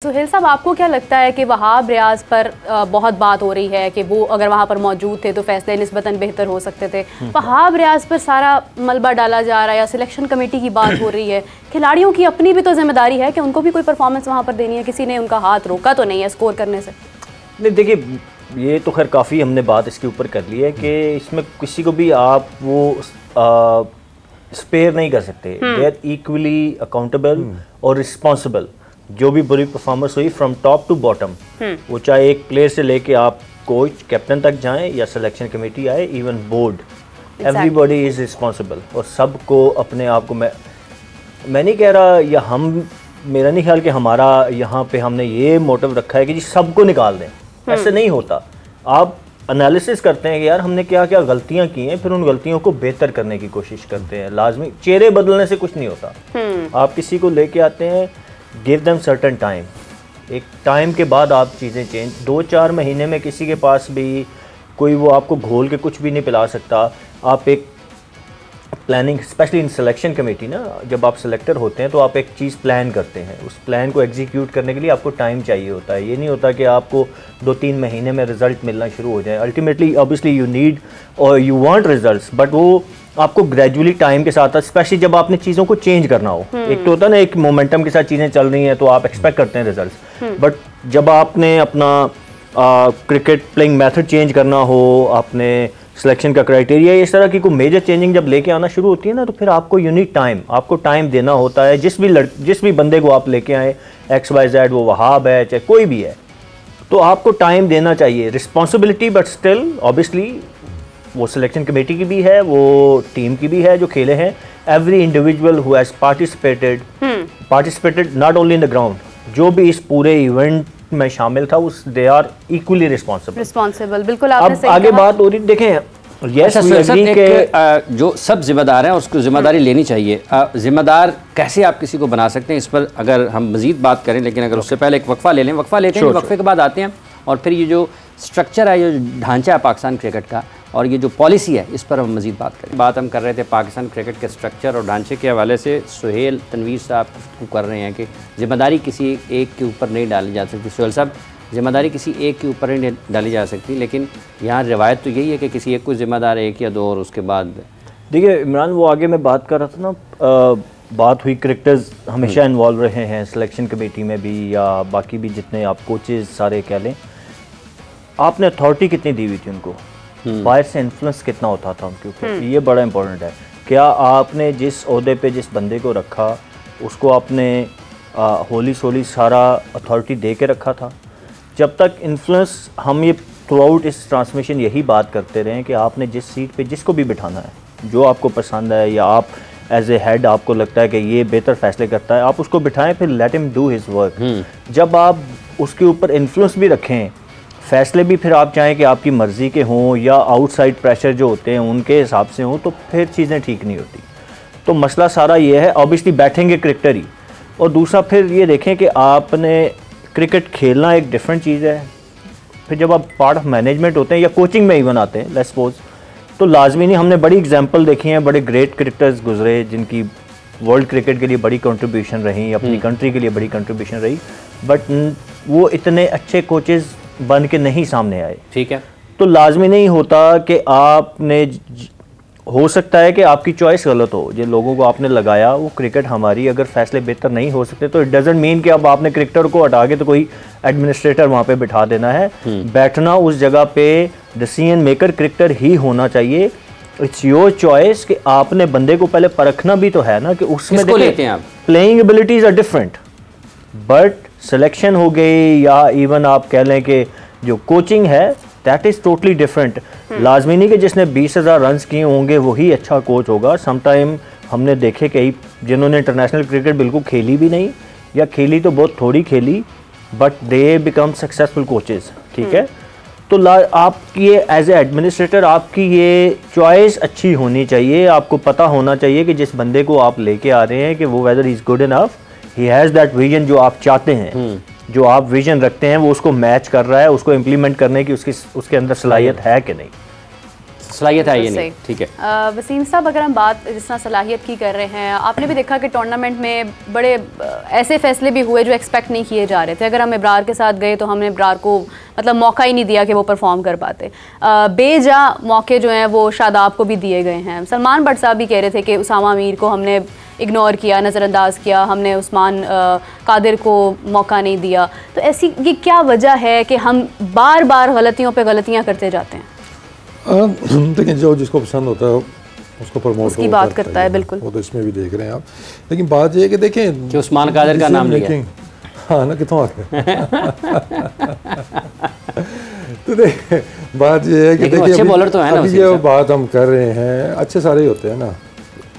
सुहेल साहब, आपको क्या लगता है कि वहाब रियाज पर बहुत बात हो रही है कि वो अगर वहाँ पर मौजूद थे तो फैसले निस्बतन बेहतर हो सकते थे। वहाब रियाज पर सारा मलबा डाला जा रहा है या सिलेक्शन कमेटी की बात हो रही है। खिलाड़ियों की अपनी भी तो जिम्मेदारी है कि उनको भी कोई परफॉर्मेंस वहाँ पर देनी है। किसी ने उनका हाथ रोका तो नहीं है स्कोर करने से। नहीं, देखिए ये तो खैर काफ़ी हमने बात इसके ऊपर कर ली है कि इसमें किसी को भी आप वो स्पेयर नहीं कर सकते। दे आर इक्वली अकाउंटेबल और रिस्पॉन्सिबल। जो भी बुरी परफॉर्मेंस हुई फ्रॉम टॉप टू बॉटम, वो चाहे एक प्लेयर से लेके आप कोच कैप्टन तक जाएं या सिलेक्शन कमेटी आए, even board, everybody is responsible. और सबको अपने आप को मैं नहीं कह रहा या मेरा नहीं ख्याल कि हमारा यहाँ पे हमने ये मोटिव रखा है कि जी सबको निकाल दें। ऐसे नहीं होता। आप एनालिसिस करते हैं कि यार हमने क्या क्या गलतियां की हैं, फिर उन गलतियों को बेहतर करने की कोशिश करते हैं। लाजमी चेहरे बदलने से कुछ नहीं होता। आप किसी को लेके आते हैं, गिव देम सर्टन टाइम। एक टाइम के बाद आप चीज़ें चेंज, 2-4 महीने में किसी के पास भी कोई वो आपको घोल के कुछ भी नहीं पिला सकता। आप एक planning, specially in selection committee ना, जब आप सिलेक्टर होते हैं तो आप एक चीज़ प्लान करते हैं। उस प्लान को एग्जीक्यूट करने के लिए आपको टाइम चाहिए होता है। ये नहीं होता कि आपको 2-3 महीने में रिजल्ट मिलना शुरू हो जाए। अल्टीमेटली ऑब्वियसली यू नीड और यू वांट रिजल्ट्स, बट वो आपको ग्रेजुअली टाइम के साथ, स्पेशली जब आपने चीज़ों को चेंज करना हो। एक तो होता है ना, एक मोमेंटम के साथ चीज़ें चल रही हैं तो आप एक्सपेक्ट करते हैं रिजल्ट्स, बट जब आपने अपना क्रिकेट प्लेइंग मेथड चेंज करना हो, आपने सिलेक्शन का क्राइटेरिया, इस तरह की कोई मेजर चेंजिंग जब लेके आना शुरू होती है ना, तो फिर आपको यूनिक टाइम, आपको टाइम देना होता है। जिस भी बंदे को आप लेके आए, XYZ, वो वहाब है चाहे कोई भी है, तो आपको टाइम देना चाहिए। रिस्पॉन्सिबिलिटी, बट स्टिल ऑब्वियसली वो सिलेक्शन कमेटी की भी है, वो टीम की भी है जो खेले हैं। Every individual who has participated not only in the ground, जो भी इस पूरे इवेंट में शामिल था, उस दे आर इक्वली रिस्पॉन्सिबल। बिल्कुल आपने सही कहा। आगे बात हो रही, देखें जो सब जिम्मेदार हैं उसको जिम्मेदारी लेनी चाहिए। जिम्मेदार कैसे आप किसी को बना सकते हैं, इस पर अगर हम मजीद बात करें, लेकिन अगर उससे पहले एक वक्फा ले लें, वक्फा लेते हैं, वक्फे के बाद आते हैं और फिर ये जो स्ट्रक्चर है, ये ढांचा है पाकिस्तान क्रिकेट का और ये जो पॉलिसी है, इस पर हम मजीद बात करें। बात हम कर रहे थे पाकिस्तान क्रिकेट के स्ट्रक्चर और ढांचे के हवाले से। सुहेल तनवीर साहब कर रहे हैं कि जिम्मेदारी किसी एक के ऊपर नहीं डाली जा सकती। सुहेल साहब, जिम्मेदारी किसी एक के ऊपर नहीं डाली जा सकती, लेकिन यहाँ रिवायत तो यही है कि किसी एक को जिम्मेदार 1 या 2 और उसके बाद। देखिए इमरान, वो आगे मैं बात कर रहा था ना, बात हुई क्रिकेटर्स हमेशा इन्वॉल्व रहे हैं सिलेक्शन कमेटी में भी, या बाकी भी जितने आप कोचेज़ सारे कह लें। आपने अथॉरिटी कितनी दी हुई थी उनको, बाहर से इन्फ्लुएंस कितना होता था उनके ऊपर, ये बड़ा इंपॉर्टेंट है। क्या आपने जिस ओहदे पे जिस बंदे को रखा, उसको आपने होली सोली सारा अथॉरिटी दे के रखा था? जब तक इन्फ्लुएंस, हम ये थ्रू आउट इस ट्रांसमिशन यही बात करते रहे कि आपने जिस सीट पे जिसको भी बिठाना है, जो आपको पसंद है, या आप एज ए हेड आपको लगता है कि ये बेहतर फैसले करता है, आप उसको बिठाएं, फिर let him do his work. जब आप उसके ऊपर इन्फ्लुएंस भी रखें, फैसले भी फिर आप चाहें कि आपकी मर्ज़ी के हों या आउटसाइड प्रेशर जो होते हैं उनके हिसाब से हों, तो फिर चीज़ें ठीक नहीं होती। तो मसला सारा ये है, ऑब्वियसली बैठेंगे क्रिकेटर ही, और दूसरा फिर ये देखें कि आपने क्रिकेट खेलना एक डिफरेंट चीज़ है। फिर जब आप पार्ट ऑफ मैनेजमेंट होते हैं या कोचिंग में इवन आते हैं, लेट्स सपोज, तो लाजमी नहीं, हमने बड़ी एग्जांपल देखी हैं, बड़े ग्रेट क्रिकेटर्स गुजरे जिनकी वर्ल्ड क्रिकेट के लिए बड़ी कंट्रीब्यूशन रही, अपनी कंट्री के लिए बड़ी कंट्रीब्यूशन रही, बट वो इतने अच्छे कोचेज़ बन के नहीं सामने आए। ठीक है, तो लाजमी नहीं होता कि आपने, हो सकता है कि आपकी चॉइस गलत हो, जो लोगों को आपने लगाया वो क्रिकेट हमारी, अगर फैसले बेहतर नहीं हो सकते तो इट डजंट मीन कि अब आपने क्रिकेटर को हटा के तो कोई एडमिनिस्ट्रेटर वहाँ पे बिठा देना है। बैठना उस जगह पे डिसीजन मेकर क्रिकेटर ही होना चाहिए। इट्स योर चॉइस कि आपने बंदे को पहले परखना भी तो है ना, कि उसमें playing abilities are different, but selection हो गई या इवन आप कह लें कि जो कोचिंग है, दैट इज़ टोटली डिफरेंट। लाजमी नहीं कि जिसने 20,000 रन किए होंगे वही अच्छा कोच होगा। समटाइम हमने देखे कई जिन्होंने इंटरनेशनल क्रिकेट बिल्कुल खेली भी नहीं, या खेली तो बहुत थोड़ी खेली, but they become successful coaches. ठीक है, तो आपकी ये एज ए एडमिनिस्ट्रेटर आपकी ये चॉइस अच्छी होनी चाहिए। आपको पता होना चाहिए कि जिस बंदे को आप लेके आ रहे हैं कि वो whether is good enough, he has that vision जो आप चाहते हैं, जो आप विजन रखते हैं, वो उसको मैच कर रहा है, उसको इम्प्लीमेंट करने की उसके अंदर सलाहियत है कि नहीं। सलाहियत है ये नहीं। ठीक है वसीम साहब, अगर हम बात जिस तरह सलाहियत की कर रहे हैं, आपने भी देखा कि टूर्नामेंट में बड़े ऐसे फैसले भी हुए जो एक्सपेक्ट नहीं किए जा रहे थे। अगर हम इब्रार के साथ गए तो हमने इब्रार को मतलब मौका ही नहीं दिया कि वो परफॉर्म कर पाते। बेजा मौके जो हैं वो शादाब को भी दिए गए हैं। सलमान भट्ट साहब भी कह रहे थे कि उसामा मीर को हमने इग्नोर किया, नज़रअंदाज किया, हमने उस्मान कादिर को मौका नहीं दिया। तो ऐसी ये क्या वजह है कि हम बार बार गलतियों पे गलतियां करते जाते हैं? देखिए, जो जिसको पसंद होता है उसको प्रमोट उसकी बात करता है, बिल्कुल। वो तो इसमें भी देख रहे हैं आप। लेकिन बात ये है कि देखें कि उस्मान कादिर का नाम लिया, हाँ ना, कितों आ गया। तो देखिए बात ये है कि देखिए अच्छे बॉलर तो है ना, अभी ये बात हम कर रहे हैं, अच्छे सारे ही होते हैं ना,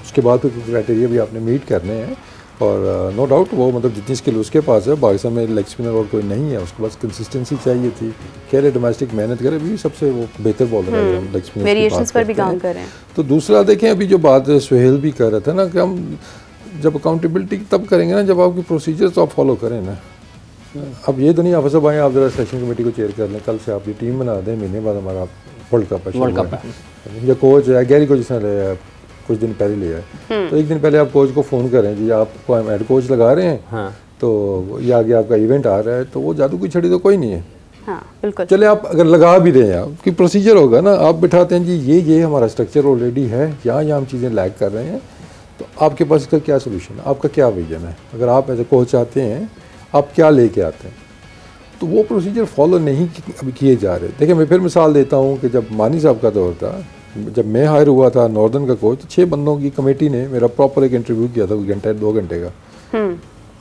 उसके बाद फिर क्राइटेरिया भी आपने मीट करने हैं। और नो डाउट वो मतलब जितनी स्किल उसके पास है, पाकिस्तान में लेग स्पिनर और कोई नहीं है, उसके पास कंसिस्टेंसी चाहिए थी, कह रहे डोमेस्टिक मेहनत करे, भी सबसे वो बेहतर बॉलर है हम लेग स्पिनर वेरिएशंस पर भी काम कर रहे हैं। तो दूसरा देखें, अभी जो बात सुहेल भी कर रहा था ना कि हम जब अकाउंटेबिलिटी तब करेंगे ना जब आपकी प्रोसीजर्स तो आप फॉलो करें ना। अब ये तो नहीं आप सब आए आप जरा सेशन कमेटी को चेयर कर लें, कल से आपकी टीम बना दें, महीने बाद हमारा वर्ल्ड कप है, या कोच है गैरी को जिसने लिया कुछ दिन पहले लिया है, तो एक दिन पहले आप कोच को फ़ोन करें जी आपको हम हेड कोच लगा रहे हैं। हाँ। तो ये आगे आपका इवेंट आ रहा है, तो वो जादू की छड़ी तो कोई नहीं है। हाँ, बिल्कुल। चले आप अगर लगा भी रहे हैं, आपकी प्रोसीजर होगा ना, आप बिठाते हैं जी ये हमारा स्ट्रक्चर ऑलरेडी है, यहाँ हम चीज़ें लैग कर रहे हैं, तो आपके पास इसका क्या सोल्यूशन है, आपका क्या विजन है, अगर आप एज ए कोच चाहते हैं आप क्या लेके आते हैं, तो वो प्रोसीजर फॉलो नहीं अभी किए जा रहे। देखिए मैं फिर मिसाल देता हूँ कि जब मानी साहब का दौर था, जब मैं हायर हुआ था नॉर्दर्न का कोच, तो 6 बंदों की कमेटी ने मेरा प्रॉपर एक इंटरव्यू किया था, 2 घंटे का।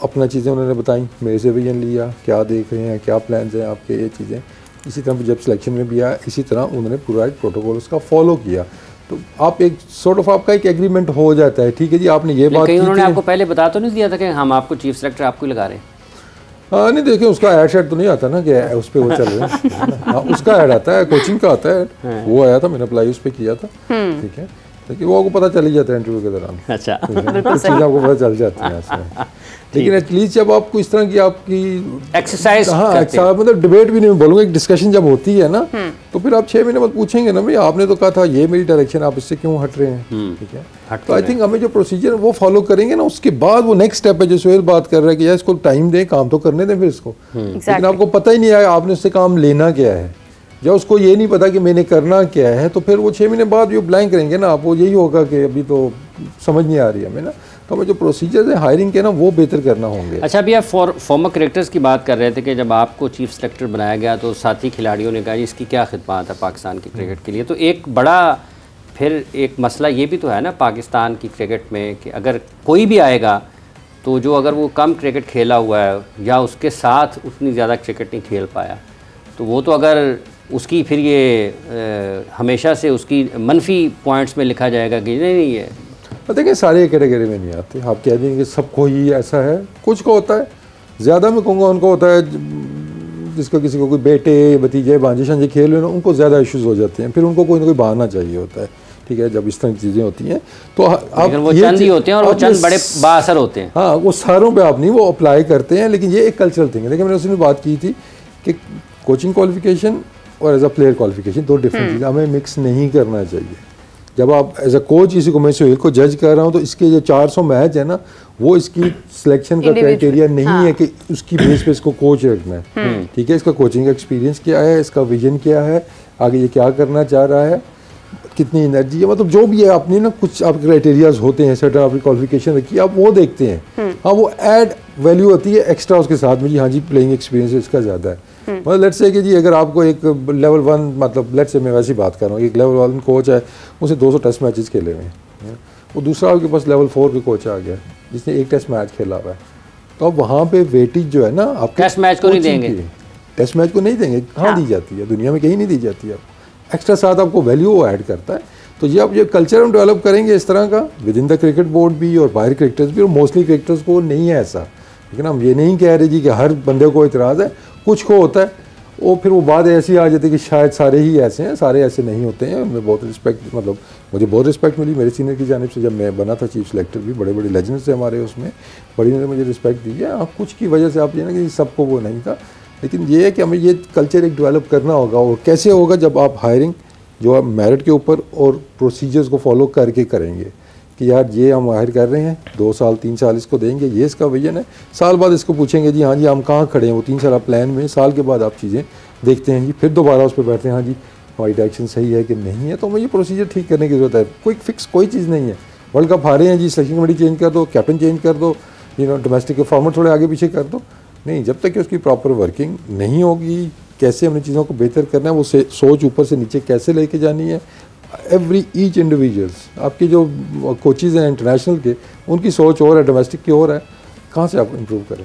अपना चीज़ें उन्होंने बताई, मेरे से विजन लिया, क्या देख रहे हैं, क्या प्लान्स हैं आपके, ये चीज़ें। इसी तरह जब सिलेक्शन में भी आया, इसी तरह उन्होंने पूरा एक प्रोटोकॉल उसका फॉलो किया। तो आप एक सॉर्ट ऑफ आपका एक एग्रीमेंट हो जाता है, ठीक है जी आपने ये बात की, उन्होंने आपको पहले बता तो नहीं दिया था कि हम आपको चीफ सेलेक्टर आपको लगा रहे हैं? हाँ नहीं, देखिए उसका ऐड शेड तो नहीं आता ना कि उस पर वो चल रहे हैं। हाँ, उसका ऐड आता है, कोचिंग का आता है, वो आया था, मैंने अप्लाई उस पर किया था, ठीक है। लेकिन वो आपको पता चल ही जाता है इंटरव्यू के दौरान। अच्छा, कुछ चीज़ें आपको पता चल जाती हैं ऐसे। लेकिन एटलीस्ट जब आपको इस तरह की आपकी एक्सरसाइज, हाँ मतलब डिबेट भी नहीं बोलूँगा, एक डिस्कशन जब होती है ना, तो फिर आप 6 महीने बाद पूछेंगे ना, भाई आपने तो कहा था ये मेरी डायरेक्शन, आप इससे क्यों हट रहे हैं, ठीक है। तो आई थिंक हमें जो प्रोसीजर वो फॉलो करेंगे ना, उसके बाद वो नेक्स्ट स्टेप है जो सुहेल बात कर रहा है कि यार इसको टाइम दें, काम तो करने दें फिर इसको। लेकिन आपको पता ही नहीं आया आपने उससे काम लेना क्या है, जब उसको ये नहीं पता कि मैंने करना क्या है, तो फिर वो 6 महीने बाद जो ब्लैंक करेंगे ना आप, वो यही होगा कि अभी तो समझ नहीं आ रही है हमें ना। तो हमें जो प्रोसीजर है हायरिंग के ना वो बेहतर करना होंगे। अच्छा, अभी आप फॉर्मर क्रिकेटर्स की बात कर रहे थे कि जब आपको चीफ सेलेक्टर बनाया गया तो साथी खिलाड़ियों ने कहा इसकी क्या खिदमत है पाकिस्तान की क्रिकेट के लिए। तो एक बड़ा फिर एक मसला ये भी तो है ना पाकिस्तान की क्रिकेट में कि अगर कोई भी आएगा तो जो अगर वो कम क्रिकेट खेला हुआ है या उसके साथ उतनी ज़्यादा क्रिकेट नहीं खेल पाया, तो वो तो अगर उसकी फिर ये हमेशा से उसकी मनफी पॉइंट्स में लिखा जाएगा कि नहीं है। देखिए सारे कैटेगरी में नहीं आते, आप कह देंगे सबको ही ऐसा है, कुछ को होता है, ज़्यादा मैं कहूँगा उनको होता है जिसको किसी को कोई बेटे भतीजे भांजे शांजे खेल रहे हैं उनको ज़्यादा इश्यूज़ हो जाते हैं, फिर उनको कोई ना कोई बहाना चाहिए होता है, ठीक है। जब इस तरह की चीज़ें होती हैं तो आप वो चंद ही होते हैं और वो चंद बड़े बाअसर होते हैं। हाँ, वो सारों पे आप नहीं वो अप्लाई करते हैं, लेकिन ये एक कल्चरल थिंग है। देखिए मैंने उसमें बात की थी कि कोचिंग क्वालिफिकेशन और as a player qualification 2 different चीज़, हमें मिक्स नहीं करना चाहिए। जब आप एज अ कोच किसी को मैं सुहेल को जज कर रहा हूँ तो इसके जो 400 मैच है ना, वो इसकी सिलेक्शन का क्राइटेरिया नहीं है कि उसकी बेस पे इसको कोच रखना है, ठीक है। इसका कोचिंग का एक्सपीरियंस क्या है, इसका विजन क्या है, आगे ये क्या करना चाह रहा है, कितनी एनर्जी है, मतलब जो भी है अपनी ना कुछ आप क्राइटेरियाज होते हैं, सर्टन आपकी क्वालिफिकेशन रखी आप वो देखते हैं। हाँ, वो ऐड वैल्यू होती है एक्स्ट्रा उसके साथ में जी, हाँ जी प्लेइंग एक्सपीरियंस इसका ज़्यादा है। मतलब लेट्स से कि जी अगर आपको एक लेवल 1 मतलब लेट्स से मैं वैसी बात कर रहा हूँ, एक लेवल 1 कोच है उसे 200 टेस्ट मैचेस खेले हुए हैं, वो दूसरा आपके पास लेवल 4 के कोच आ गया जिसने 1 टेस्ट मैच खेला हुआ है, तो अब वहाँ पे वेटेज जो है ना आप टेस्ट मैच को नहीं देंगे, टेस्ट मैच को नहीं देंगे, कहाँ दी जाती है दुनिया में, कहीं नहीं दी जाती है। एक्स्ट्रा साथ आपको वैल्यू वो ऐड करता है। तो ये आप ये कल्चर हम डेवलप करेंगे इस तरह का with in the cricket board भी और बाहर क्रिकेटर्स भी, और मोस्टली क्रिकेटर्स को नहीं है ऐसा। लेकिन हम ये नहीं कह रहे जी कि हर बंदे को इतराज़ है, कुछ को होता है, वो फिर वो बात ऐसी आ जाती है कि शायद सारे ही ऐसे हैं, सारे ऐसे नहीं होते हैं। उनमें बहुत रिस्पेक्ट, मतलब मुझे बहुत रिस्पेक्ट मिली मेरे सीनियर की जानिब से, जब मैं बना था चीफ सेलेक्टर भी बड़े बड़े लेजेंड्स थे हमारे उसमें, बड़ी ने मुझे रिस्पेक्ट दी है। हाँ, कुछ की वजह से आप ये ना कि सबको वो नहीं था, लेकिन ये है कि हमें ये कल्चर एक डेवलप करना होगा। और कैसे होगा, जब आप हायरिंग जो आप मेरिट के ऊपर और प्रोसीजर्स को फॉलो करके करेंगे कि यार ये हम हायर कर रहे हैं, 2 साल 3 साल इसको देंगे, ये इसका विजन है, साल बाद इसको पूछेंगे जी हाँ जी हम कहाँ खड़े हैं, वो 3 साल प्लान में, साल के बाद आप चीज़ें देखते हैं जी, फिर दोबारा उस पर बैठते हैं हाँ जी हमारी डायरेक्शन सही है कि नहीं है, तो हमें ये प्रोसीजर ठीक करने की ज़रूरत है। कोई फिक्स कोई चीज़ नहीं है। वर्ल्ड कप हारे हैं जी, सिलेक्शन कमेटी चेंज कर दो, कैप्टन चेंज कर दो, डोमेस्टिक के फॉर्मेट थोड़े आगे पीछे कर दो, नहीं, जब तक कि उसकी प्रॉपर वर्किंग नहीं होगी, कैसे हमने चीज़ों को बेहतर करना है, वो सोच ऊपर से नीचे कैसे लेके जानी है, एवरी ईच इंडिविजुअल्स, आपके जो कोचेज़ हैं इंटरनेशनल के, उनकी सोच और है, डोमेस्टिक की और है, कहाँ से आप इम्प्रूव करें।